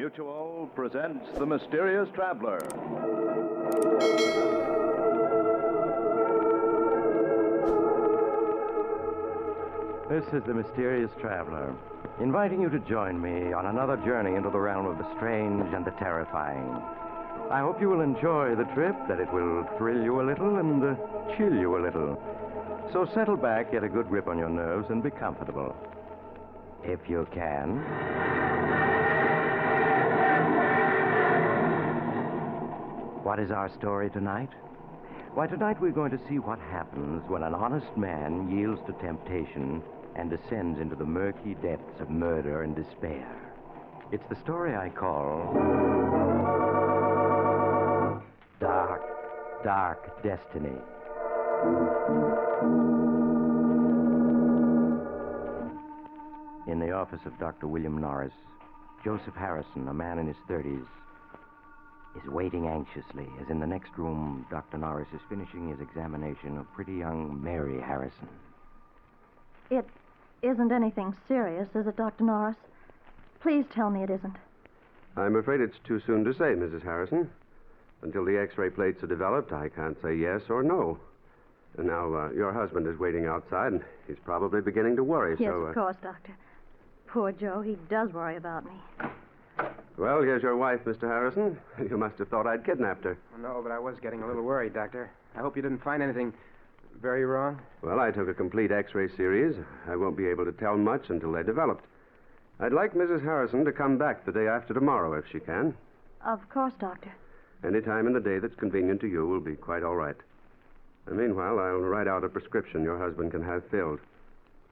Mutual presents The Mysterious Traveler. This is The Mysterious Traveler, inviting you to join me on another journey into the realm of the strange and the terrifying. I hope you will enjoy the trip, that it will thrill you a little and chill you a little. So settle back, get a good grip on your nerves, and be comfortable. If you can. What is our story tonight? Why, tonight we're going to see what happens when an honest man yields to temptation and descends into the murky depths of murder and despair. It's the story I call Dark, Dark Destiny. In the office of Dr. William Norris, Joseph Harrison, a man in his 30s, is waiting anxiously as in the next room Dr. Norris is finishing his examination of pretty young Mary Harrison. It isn't anything serious, is it, Dr. Norris? Please tell me it isn't. I'm afraid it's too soon to say, Mrs. Harrison. Until the X-ray plates are developed, I can't say yes or no. And now, your husband is waiting outside, and he's probably beginning to worry, Yes, so... of course, Doctor. Poor Joe, he does worry about me. Well, here's your wife, Mr. Harrison. You must have thought I'd kidnapped her. No, but I was getting a little worried, Doctor. I hope you didn't find anything very wrong. Well, I took a complete X-ray series. I won't be able to tell much until they're developed. I'd like Mrs. Harrison to come back the day after tomorrow, if she can. Of course, Doctor. Any time in the day that's convenient to you will be quite all right. And meanwhile, I'll write out a prescription your husband can have filled.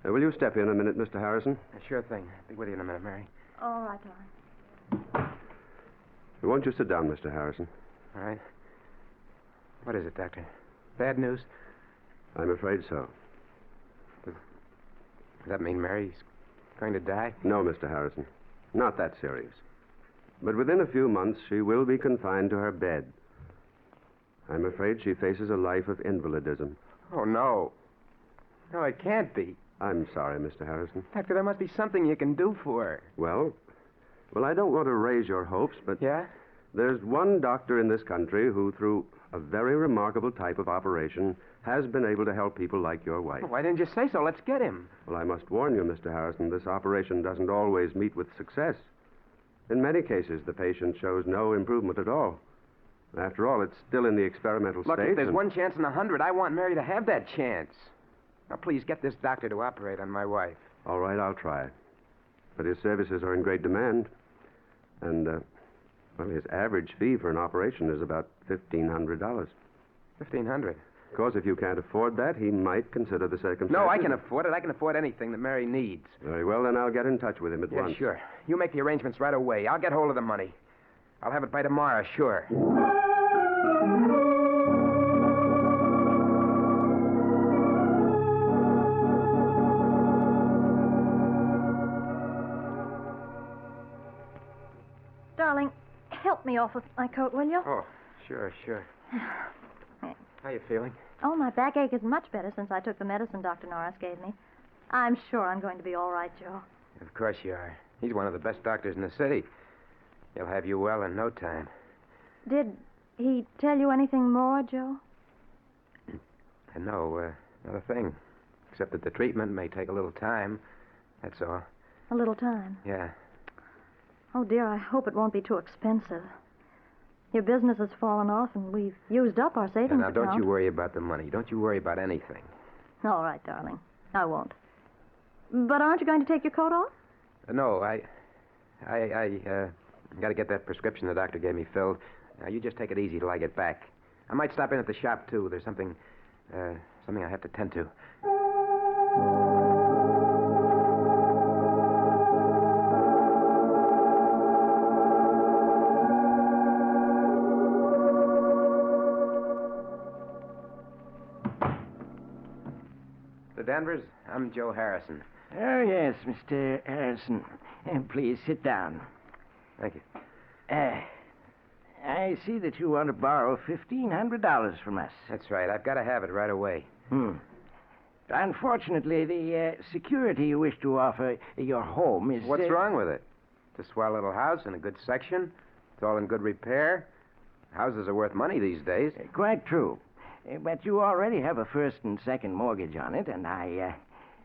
Will you step in a minute, Mr. Harrison? Sure thing. I'll be with you in a minute, Mary. All right, darling. Won't you sit down, Mr. Harrison? All right. What is it, Doctor? Bad news? I'm afraid so. Does that mean Mary's going to die? No, Mr. Harrison. Not that serious. But within a few months, she will be confined to her bed. I'm afraid she faces a life of invalidism. Oh, no. No, it can't be. I'm sorry, Mr. Harrison. Doctor, there must be something you can do for her. Well, I don't want to raise your hopes, but... Yeah? There's one doctor in this country who, through a very remarkable type of operation, has been able to help people like your wife. Why didn't you say so? Let's get him. Well, I must warn you, Mr. Harrison, this operation doesn't always meet with success. In many cases, the patient shows no improvement at all. After all, it's still in the experimental Look, stage. if there's one chance in 100, I want Mary to have that chance. Now, please, get this doctor to operate on my wife. All right, I'll try. But his services are in great demand. And, well, his average fee for an operation is about $1,500. $1,500? Of course, if you can't afford that, he might consider the circumstances. No, I can afford it. I can afford anything that Mary needs. Very well, then I'll get in touch with him at Yeah, once. sure. You make the arrangements right away. I'll get hold of the money. I'll have it by tomorrow, sure. Darling, help me off with my coat, will you? Oh, sure. How you feeling? Oh, my backache is much better since I took the medicine Dr. Norris gave me. I'm sure I'm going to be all right, Joe. Of course you are. He's one of the best doctors in the city. He'll have you well in no time. Did he tell you anything more, Joe? No, not a thing. Except that the treatment may take a little time. That's all. A little time. Yeah. Oh, dear, I hope it won't be too expensive. Your business has fallen off, and we've used up our savings Now, account. don't you worry about the money. Don't you worry about anything. All right, darling. I won't. But aren't you going to take your coat off? No, I got to get that prescription the doctor gave me filled. Now, you just take it easy till I get back. I might stop in at the shop, too. There's something I have to tend to. The Danvers, I'm Joe Harrison. Oh, yes, Mr. Harrison. Please sit down. Thank you. I see that you want to borrow $1,500 from us. That's right. I've got to have it right away. Unfortunately, the security you wish to offer your home is... What's wrong with it? a swell little house in a good section. It's all in good repair. Houses are worth money these days. Quite true. But you already have a first and second mortgage on it, and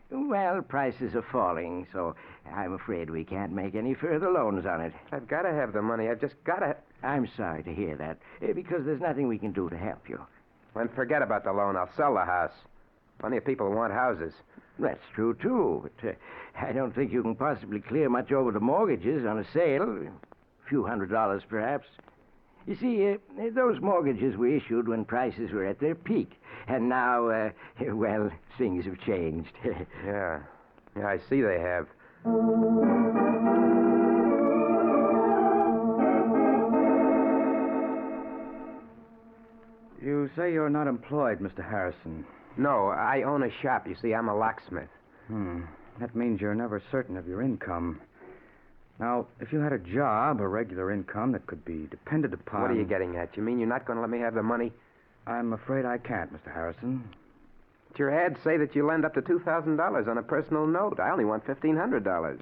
well, prices are falling, so I'm afraid we can't make any further loans on it. I've got to have the money. I've just got to... I'm sorry to hear that, because there's nothing we can do to help you. Then forget about the loan. I'll sell the house. Plenty of people want houses. That's true, too, but I don't think you can possibly clear much over the mortgages on a sale. A few $100s, perhaps. You see, those mortgages were issued when prices were at their peak. And now, well, things have changed. Yeah, I see they have. You say you're not employed, Mr. Harrison. No, I own a shop. You see, I'm a locksmith. That means you're never certain of your income. Now, if you had a job, a regular income that could be depended upon... What are you getting at? You mean you're not going to let me have the money? I'm afraid I can't, Mr. Harrison. But your ads say that you lend up to $2,000 on a personal note. I only want $1,500.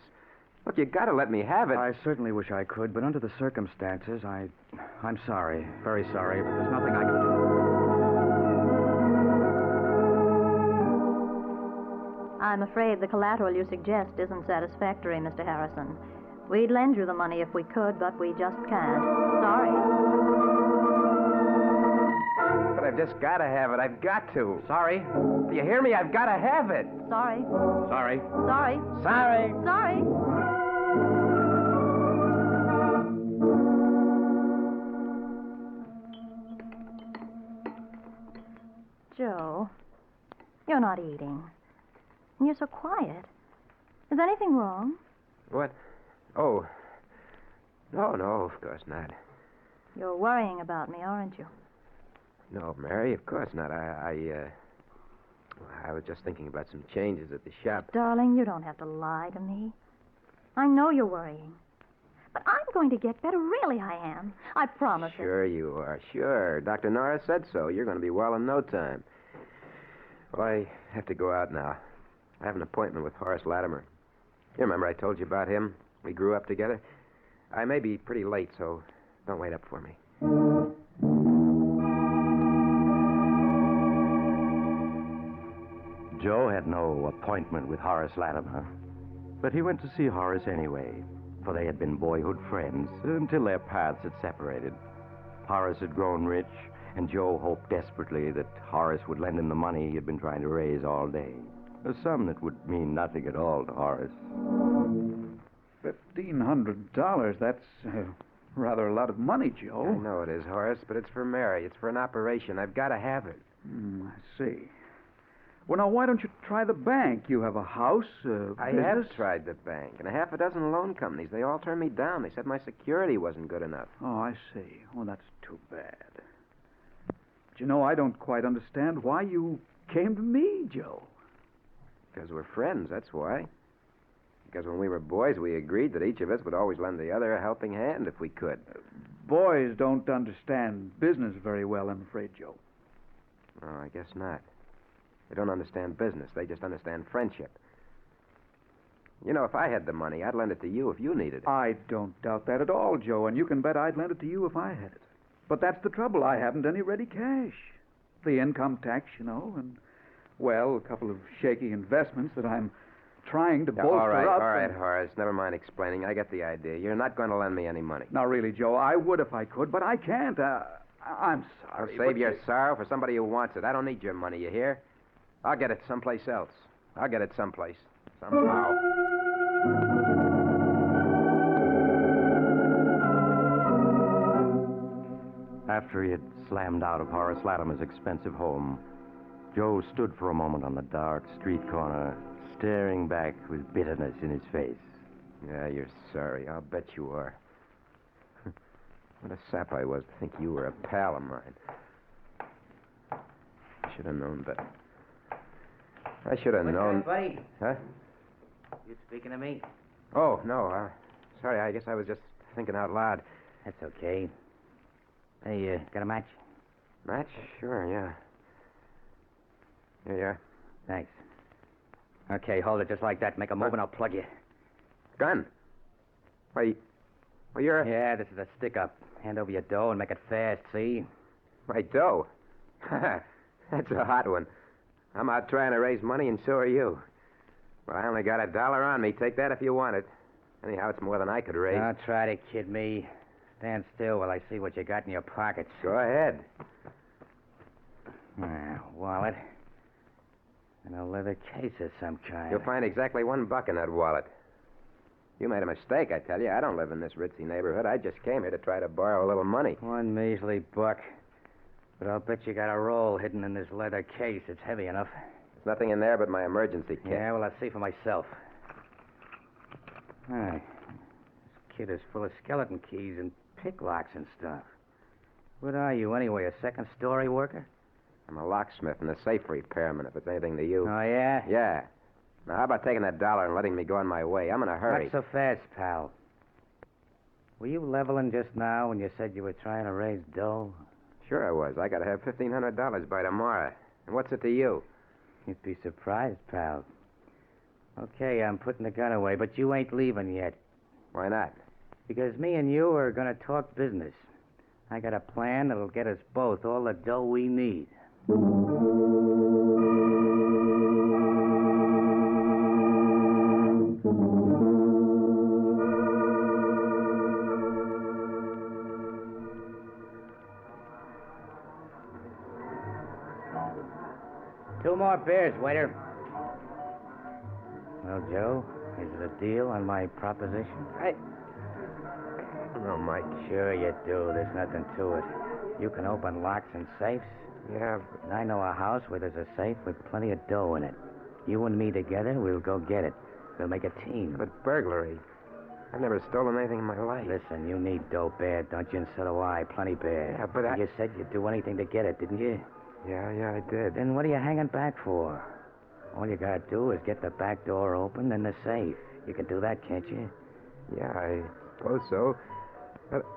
Look, you got to let me have it. I certainly wish I could, but under the circumstances, I'm sorry. Very sorry, but there's nothing I can do. I'm afraid the collateral you suggest isn't satisfactory, Mr. Harrison. We'd lend you the money if we could, but we just can't. Sorry. But I've just got to have it. I've got to. Sorry. Do you hear me? I've got to have it. Sorry. Sorry. Sorry. Sorry. Sorry. Joe, you're not eating. And you're so quiet. Is anything wrong? What? Oh. No, of course not. You're worrying about me, aren't you? No, Mary, of course not. I was just thinking about some changes at the shop. Darling, you don't have to lie to me. I know you're worrying. But I'm going to get better. Really, I am. I promise it. Sure you are. Sure. Dr. Norris said so. You're going to be well in no time. Well, I have to go out now. I have an appointment with Horace Latimer. You remember I told you about him? We grew up together. I may be pretty late, so don't wait up for me. Joe had no appointment with Horace Latimer, but he went to see Horace anyway, for they had been boyhood friends until their paths had separated. Horace had grown rich, and Joe hoped desperately that Horace would lend him the money he had been trying to raise all day. A sum that would mean nothing at all to Horace. $1,500, that's rather a lot of money, Joe. I know it is, Horace, but it's for Mary. It's for an operation. I've got to have it. I see. Well, now, why don't you try the bank? You have a house, I business. have tried the bank, and a half a dozen loan companies. They all turned me down. They said my security wasn't good enough. Oh, I see. Well, that's too bad. But you know, I don't quite understand why you came to me, Joe. Because we're friends, that's why. Because when we were boys, we agreed that each of us would always lend the other a helping hand if we could. Boys don't understand business very well, I'm afraid, Joe. Oh, I guess not. They don't understand business. They just understand friendship. You know, if I had the money, I'd lend it to you if you needed it. I don't doubt that at all, Joe, and you can bet I'd lend it to you if I had it. But that's the trouble. I haven't any ready cash. The income tax, you know, and, well, a couple of shaky investments that I'm trying to bolster all up. right, Horace. Never mind explaining. I get the idea. You're not going to lend me any money. Now, really, Joe, I would if I could, but I can't. I'm sorry. Save your sorrow for somebody who wants it. I don't need your money, you hear? I'll get it someplace else. I'll get it someplace. Somehow. After he had slammed out of Horace Latimer's expensive home, Joe stood for a moment on the dark street corner, staring back with bitterness in his face. Yeah, you're sorry. I'll bet you are. What a sap I was to think you were a pal of mine. I should have known better. I should have known. Buddy? Huh? You speaking to me? Oh, no. Sorry, I guess I was just thinking out loud. That's okay. Hey, got a match? Match? Sure, yeah. Here you are. Thanks. Okay, hold it just like that. Make a move and I'll plug you. Gun. Why, well, you're... Yeah, this is a stick-up. Hand over your dough and make it fast, see? My dough? That's a hot one. I'm out trying to raise money, and so are you. Well, I only got $1 on me. Take that if you want it. Anyhow, it's more than I could raise. Don't try to kid me. Stand still while I see what you got in your pockets. Go ahead. Wallet. And a leather case of some kind. You'll find exactly $1 in that wallet. You made a mistake, I tell you. I don't live in this ritzy neighborhood. I just came here to try to borrow a little money. One measly buck. But I'll bet you got a roll hidden in this leather case. It's heavy enough. There's nothing in there but my emergency kit. Yeah, well, I'll see for myself. Hey, this kit is full of skeleton keys and pick locks and stuff. What are you, anyway, a second-story worker? I'm a locksmith and a safe repairman, if it's anything to you. Oh, yeah? Yeah. Now, how about taking that $1 and letting me go on my way? I'm in a hurry. Not so fast, pal. Were you leveling just now when you said you were trying to raise dough? Sure I was. I got to have $1,500 by tomorrow. And what's it to you? You'd be surprised, pal. Okay, I'm putting the gun away, but you ain't leaving yet. Why not? Because me and you are going to talk business. I got a plan that'll get us both all the dough we need. Two more beers, waiter. Well, Joe, is it a deal on my proposition? No, Mike. Sure you do. There's nothing to it. You can open locks and safes. Yeah, And I know a house where there's a safe with plenty of dough in it. You and me together, we'll go get it. We'll make a team. but burglary. I've never stolen anything in my life. Listen, you need dough bad, don't you? And so do I. Plenty bad. Yeah, but You said you'd do anything to get it, didn't you? Yeah, I did. Then what are you hanging back for? All you gotta do is get the back door open and the safe. You can do that, can't you? Yeah, I suppose so.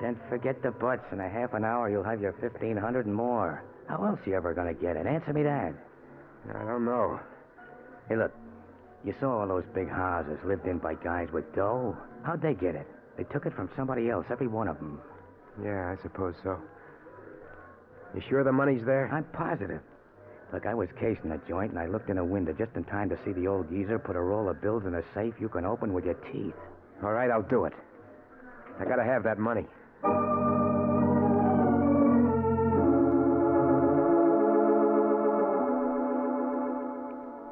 Then forget the buts. In a half an hour, you'll have your 1,500 and more. How else you ever gonna get it? Answer me that. I don't know. Hey, look. You saw all those big houses lived in by guys with dough. How'd they get it? They took it from somebody else, every one of them. Yeah, I suppose so. You sure the money's there? I'm positive. Look, I was casing the joint, and I looked in a window just in time to see the old geezer put a roll of bills in a safe you can open with your teeth. All right, I'll do it. I gotta have that money.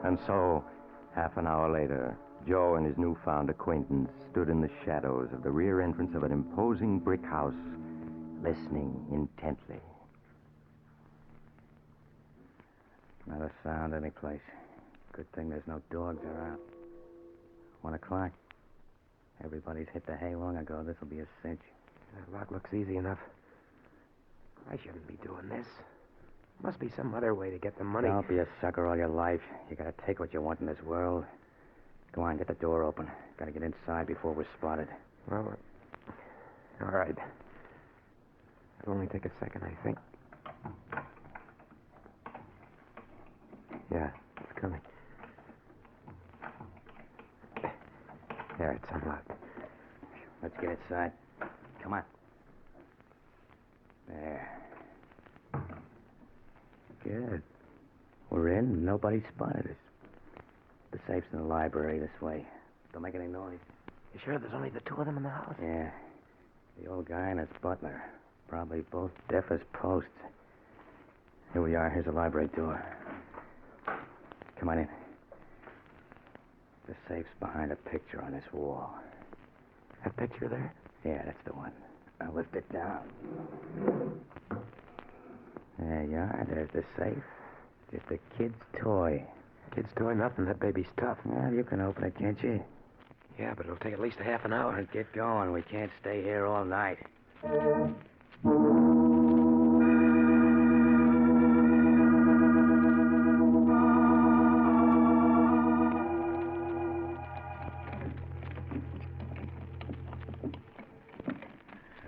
And so, half an hour later, Joe and his newfound acquaintance stood in the shadows of the rear entrance of an imposing brick house, listening intently. Not a sound anyplace. Good thing there's no dogs around. 1 o'clock. Everybody's hit the hay long ago. This'll be a cinch. That lock looks easy enough. I shouldn't be doing this. Must be some other way to get the money. Don't be a sucker all your life. You gotta take what you want in this world. Go on, get the door open. Gotta get inside before we're spotted. Well, all right. It'll only take a second, I think. Yeah, it's coming. There, it's unlocked. Let's get inside. Come on. There. Good. We're in, and nobody spotted us. The safe's in the library this way. Don't make any noise. You sure there's only the two of them in the house? Yeah. The old guy and his butler. Probably both deaf as posts. Here we are. Here's the library door. Come on in. The safe's behind a picture on this wall. That picture there? Yeah, that's the one. Now lift it down. There you are. There's the safe. Just a kid's toy. Kid's toy, nothing. That baby's tough. Well, you can open it, can't you? Yeah, but it'll take at least a half an hour. All right, get going. We can't stay here all night.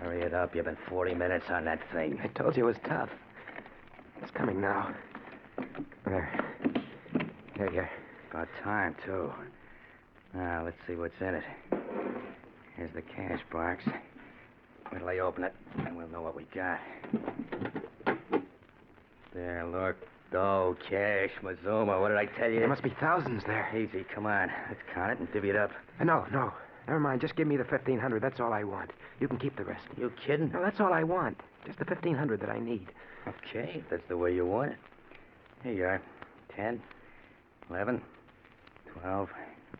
Hurry it up. You've been 40 minutes on that thing. I told you it was tough. It's coming now. There. There you are. About time, too. Now, let's see what's in it. Here's the cash box. Wait till I open it, and we'll know what we got. There, look. Oh, cash, Mazuma. What did I tell you? There must be thousands there. Easy, come on. Let's count it and divvy it up. No. Never mind. Just give me the 1,500. That's all I want. You can keep the rest. You kidding? No, that's all I want. Just the 1,500 that I need. Okay, if that's the way you want it. Here you are. 10, 11, 12,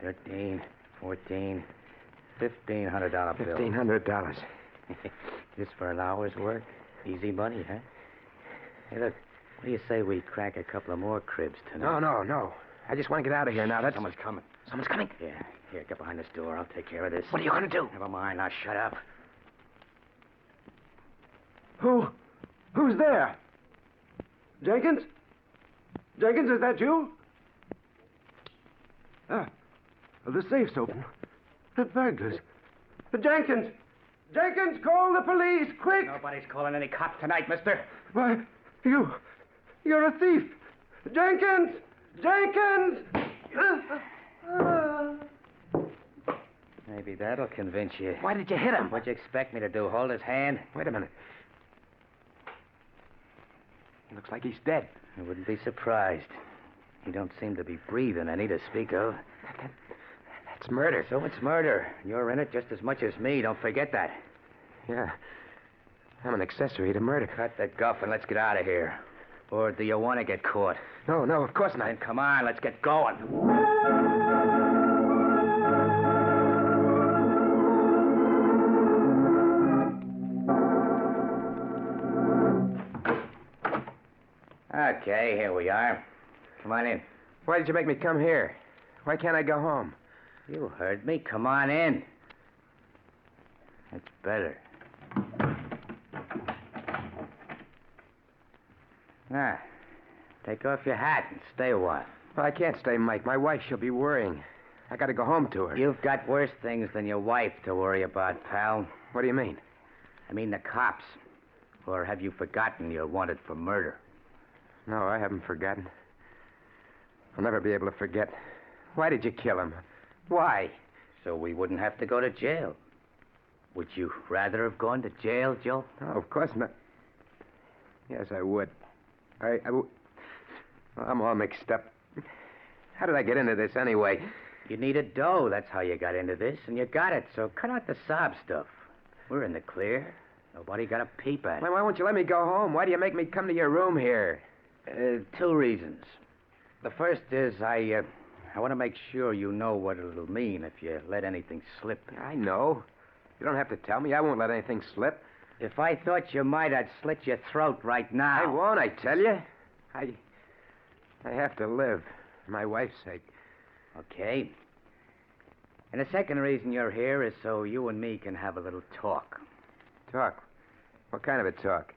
13, 14, $1,500 bill. $1,500. Just for an hour's work? Easy money, huh? Hey, look. What do you say we crack a couple of more cribs tonight? No. I just want to get out of here now. Someone's coming. Someone's coming? Yeah. Here, get behind this door. I'll take care of this. What are you going to do? Never mind. Now shut up. Who's there? Jenkins? Jenkins, is that you? The safe's open. The burglars. Jenkins! Jenkins, call the police, quick! Nobody's calling any cops tonight, mister. Why, you're a thief! Jenkins! Jenkins! Maybe that'll convince you. Why did you hit him? What'd you expect me to do? Hold his hand? Wait a minute. He looks like he's dead. I wouldn't be surprised. He don't seem to be breathing any to speak of. That's murder. So it's murder. You're in it just as much as me. Don't forget that. Yeah. I'm an accessory to murder. Cut the guff and let's get out of here. Or do you want to get caught? No, of course not. Then come on, let's get going. Okay, here we are. Come on in. Why did you make me come here? Why can't I go home? You heard me. Come on in. That's better. Now, take off your hat and stay a while. Well, I can't stay, Mike. My wife, she'll be worrying. I got to go home to her. You've got worse things than your wife to worry about, pal. What do you mean? I mean the cops. Or have you forgotten you're wanted for murder? No, I haven't forgotten. I'll never be able to forget. Why did you kill him? Why? So we wouldn't have to go to jail. Would you rather have gone to jail, Joe? No, of course not. Yes, I would. Well, I'm all mixed up. How did I get into this anyway? You needed dough. That's how you got into this, and you got it. So cut out the sob stuff. We're in the clear. Nobody got a peep at it. Why won't you let me go home? Why do you make me come to your room here? 2 reasons. The first is I want to make sure you know what it'll mean if you let anything slip. I know. You don't have to tell me. I won't let anything slip. If I thought you might, I'd slit your throat right now. I won't, I tell you. I have to live, for my wife's sake. Okay. And the second reason you're here is so you and me can have a little talk. Talk? What kind of a talk?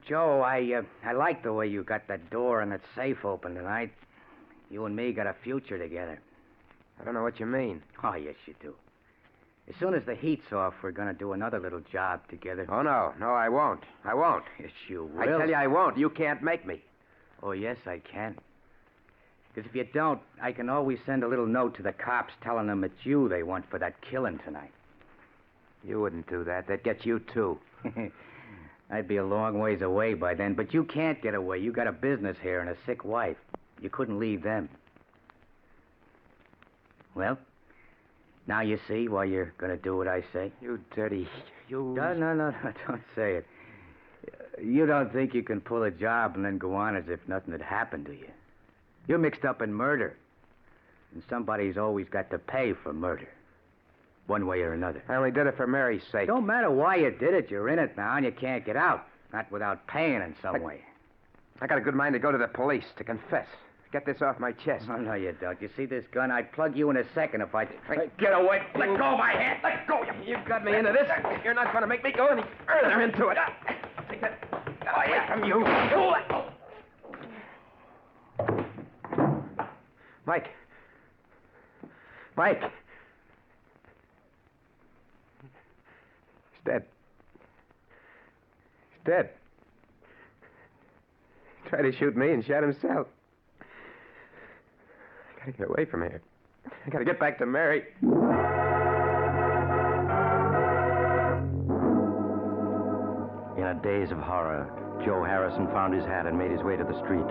Joe, I like the way you got that door and that safe open tonight. You and me got a future together. I don't know what you mean. Oh, yes, you do. As soon as the heat's off, we're going to do another little job together. Oh, no. No, I won't. I won't. Yes, you will. I tell you I won't. You can't make me. Oh, yes, I can. Because if you don't, I can always send a little note to the cops telling them it's you they want for that killing tonight. You wouldn't do that. That'd get you, too. I'd be a long ways away by then, but you can't get away. You got a business here and a sick wife. You couldn't leave them. Well, now you see why you're going to do what I say? You dirty... You... No, don't say it. You don't think you can pull a job and then go on as if nothing had happened to you. You're mixed up in murder. And somebody's always got to pay for murder. One way or another. I only did it for Mary's sake. Don't matter why you did it. You're in it now and you can't get out. Not without paying in some way. I got a good mind to go to the police, to confess. Get this off my chest. Oh, no, you don't. You see this gun? I'd plug you in a second if I... Get away. Let go of my hand. Let go. You got me into this. You're not going to make me go any further into it. Take that away from you. Mike. Mike. He's dead. He's dead. He tried to shoot me and shot himself. I gotta get away from here. I gotta get back to Mary. a daze of horror, Joe Harrison found his hat and made his way to the street.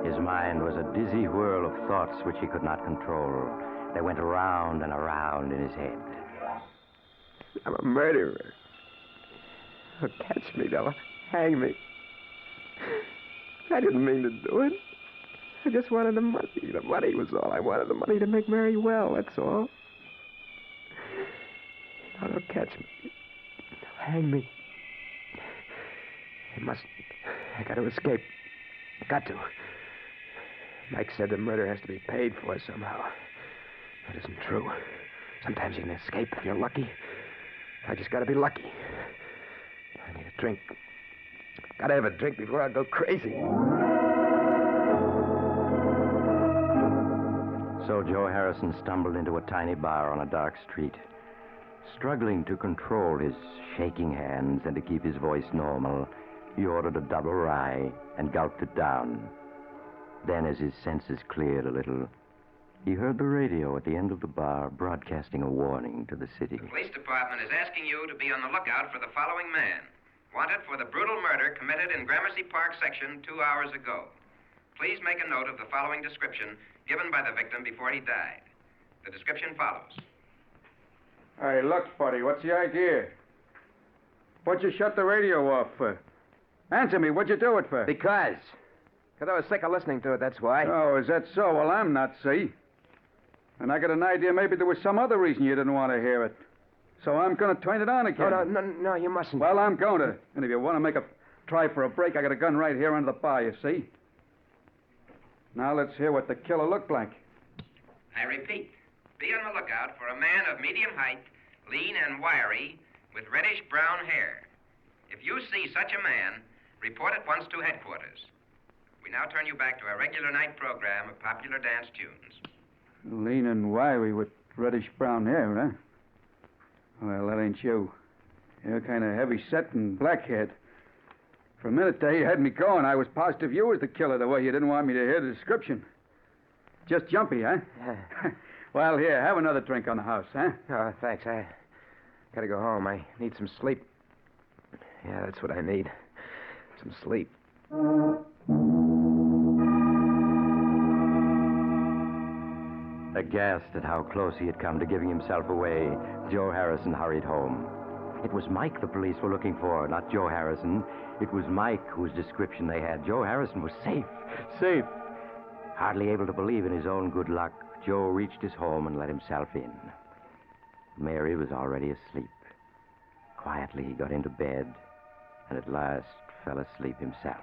His mind was a dizzy whirl of thoughts which he could not control. They went around and around in his head. I'm a murderer. They'll catch me. They'll hang me. I didn't mean to do it. I just wanted the money. The money was all I wanted. The money to make Mary well, that's all. Now they'll catch me. They'll hang me. They mustn't. I got to escape. Got to. Mike said the murder has to be paid for somehow. That isn't true. Sometimes you can escape if you're lucky. I just got to be lucky. I need a drink. Got to have a drink before I go crazy. So Joe Harrison stumbled into a tiny bar on a dark street. Struggling to control his shaking hands and to keep his voice normal, he ordered a double rye and gulped it down. Then, as his senses cleared a little, he heard the radio at the end of the bar broadcasting a warning to the city. The police department is asking you to be on the lookout for the following man. Wanted for the brutal murder committed in Gramercy Park section 2 hours ago. Please make a note of the following description given by the victim before he died. The description follows. Hey, look, buddy, what's the idea? What'd you shut the radio off for? Answer me, what'd you do it for? Because I was sick of listening to it, that's why. Oh, is that so? Well, I'm not, see? And I got an idea maybe there was some other reason you didn't want to hear it. So I'm going to turn it on again. No, you mustn't. Well, I'm going to. And if you want to make a try for a break, I got a gun right here under the bar, you see? Now let's hear what the killer looked like. I repeat, be on the lookout for a man of medium height, lean and wiry, with reddish-brown hair. If you see such a man, report at once to headquarters. We now turn you back to our regular night program of popular dance tunes. Lean and wiry with reddish-brown hair, huh? Well, that ain't you. You're kind of heavy-set and black-haired. For a minute there, you had me going. I was positive you was the killer, the way you didn't want me to hear the description. Just jumpy, huh? Yeah. Well, here, have another drink on the house, huh? Oh, thanks. I gotta go home. I need some sleep. Yeah, that's what I need. Some sleep. Aghast at how close he had come to giving himself away, Joe Harrison hurried home. It was Mike the police were looking for, not Joe Harrison. It was Mike whose description they had. Joe Harrison was safe. Safe. Hardly able to believe in his own good luck, Joe reached his home and let himself in. Mary was already asleep. Quietly, he got into bed and at last fell asleep himself.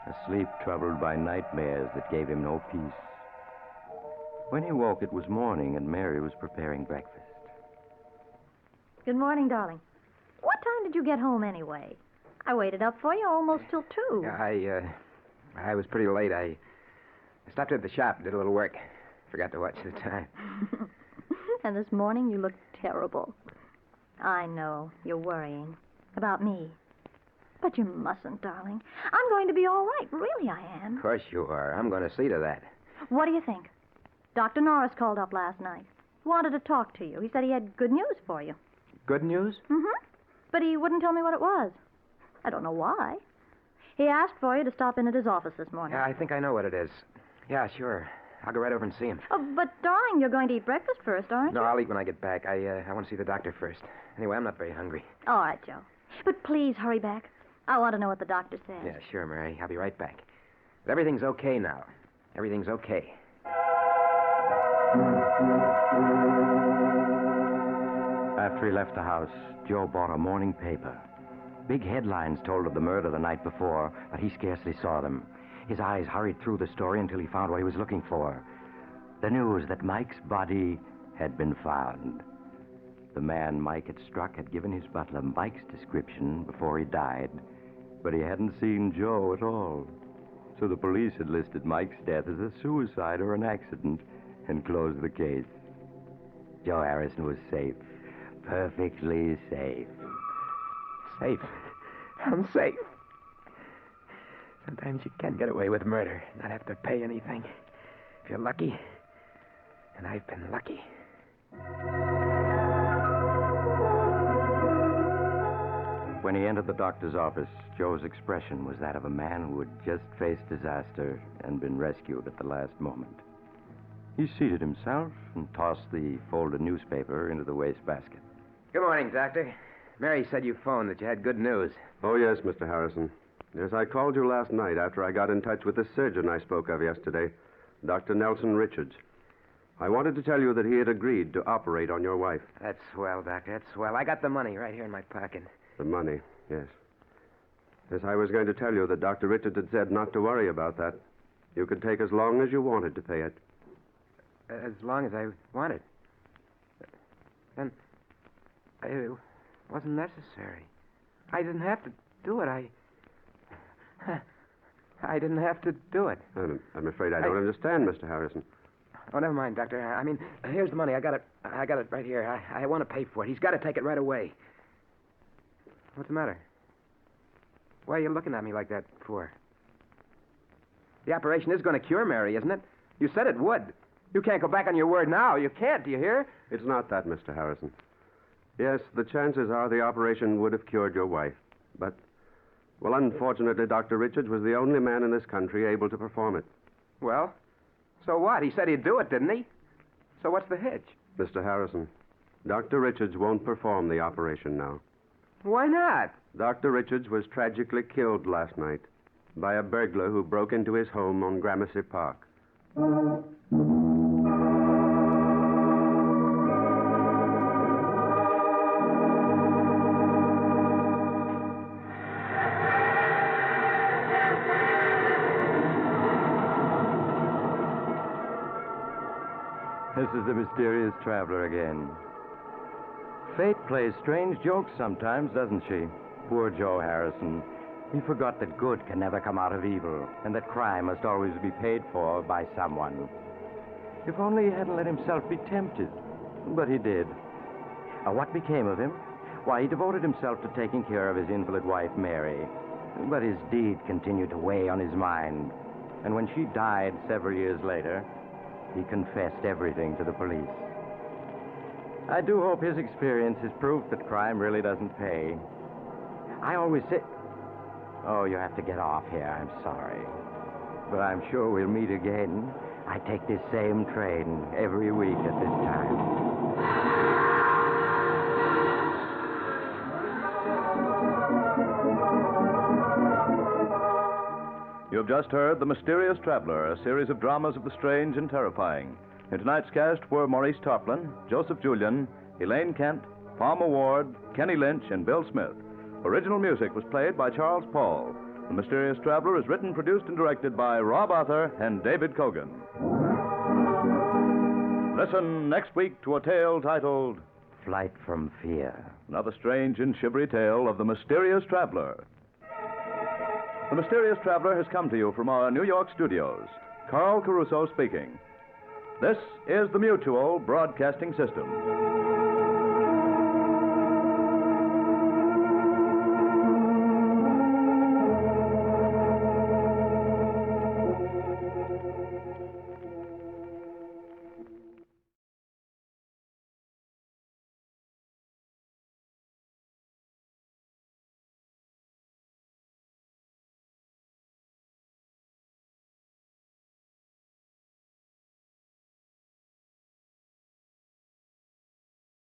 A sleep troubled by nightmares that gave him no peace. When he woke, it was morning, and Mary was preparing breakfast. Good morning, darling. What time did you get home anyway? I waited up for you almost till 2. Yeah, I was pretty late. I stopped at the shop and did a little work. Forgot to watch the time. And this morning you looked terrible. I know, you're worrying. About me. But you mustn't, darling. I'm going to be all right. Really, I am. Of course you are. I'm going to see to that. What do you think? Dr. Norris called up last night. He wanted to talk to you. He said he had good news for you. Good news? Mm-hmm. But he wouldn't tell me what it was. I don't know why. He asked for you to stop in at his office this morning. Yeah, I think I know what it is. Yeah, sure. I'll go right over and see him. Oh, but, darling, you're going to eat breakfast first, aren't you? No, I'll eat when I get back. I want to see the doctor first. Anyway, I'm not very hungry. All right, Joe. But please hurry back. I want to know what the doctor says. Yeah, sure, Mary. I'll be right back. But everything's okay now. Everything's okay. After he left the house, Joe bought a morning paper. Big headlines told of the murder the night before, but he scarcely saw them. His eyes hurried through the story until he found what he was looking for. The news that Mike's body had been found. The man Mike had struck had given his butler Mike's description before he died, but he hadn't seen Joe at all. So the police had listed Mike's death as a suicide or an accident and closed the case. Joe Harrison was safe. Perfectly safe. Safe. I'm safe. Sometimes you can get away with murder, not have to pay anything. If you're lucky. And I've been lucky. When he entered the doctor's office, Joe's expression was that of a man who had just faced disaster and been rescued at the last moment. He seated himself and tossed the folded newspaper into the wastebasket. Good morning, Doctor. Mary said you phoned that you had good news. Oh, yes, Mr. Harrison. Yes, I called you last night after I got in touch with the surgeon I spoke of yesterday, Dr. Nelson Richards. I wanted to tell you that he had agreed to operate on your wife. That's swell, Doctor. That's swell. I got the money right here in my pocket. The money, yes. Yes, I was going to tell you that Dr. Richards had said not to worry about that. You could take as long as you wanted to pay it. As long as I wanted. Then it wasn't necessary. I didn't have to do it. I didn't have to do it. I'm afraid I don't understand, Mr. Harrison. Oh, never mind, Doctor. I mean, here's the money. I got it right here. I want to pay for it. He's got to take it right away. What's the matter? Why are you looking at me like that for? The operation is going to cure Mary, isn't it? You said it would. You can't go back on your word now. You can't, do you hear? It's not that, Mr. Harrison. Yes, the chances are the operation would have cured your wife. But, well, unfortunately, Dr. Richards was the only man in this country able to perform it. Well, so what? He said he'd do it, didn't he? So what's the hitch? Mr. Harrison, Dr. Richards won't perform the operation now. Why not? Dr. Richards was tragically killed last night by a burglar who broke into his home on Gramercy Park. This is the mysterious traveler again. Fate plays strange jokes sometimes, doesn't she? Poor Joe Harrison. He forgot that good can never come out of evil, and that crime must always be paid for by someone. If only he hadn't let himself be tempted. But he did. What became of him? Why, he devoted himself to taking care of his invalid wife, Mary. But his deed continued to weigh on his mind. And when she died several years later, he confessed everything to the police. I do hope his experience is proof that crime really doesn't pay. I always say... Oh, you have to get off here. I'm sorry. But I'm sure we'll meet again. I take this same train every week at this time. You have just heard The Mysterious Traveler, a series of dramas of the strange and terrifying. In tonight's cast were Maurice Tarplin, Joseph Julian, Elaine Kent, Palmer Ward, Kenny Lynch, and Bill Smith. Original music was played by Charles Paul. The Mysterious Traveler is written, produced, and directed by Rob Arthur and David Cogan. Listen next week to a tale titled Flight from Fear. Another strange and shivery tale of the Mysterious Traveler. The Mysterious Traveler has come to you from our New York studios. Carl Caruso speaking. This is the Mutual Broadcasting System.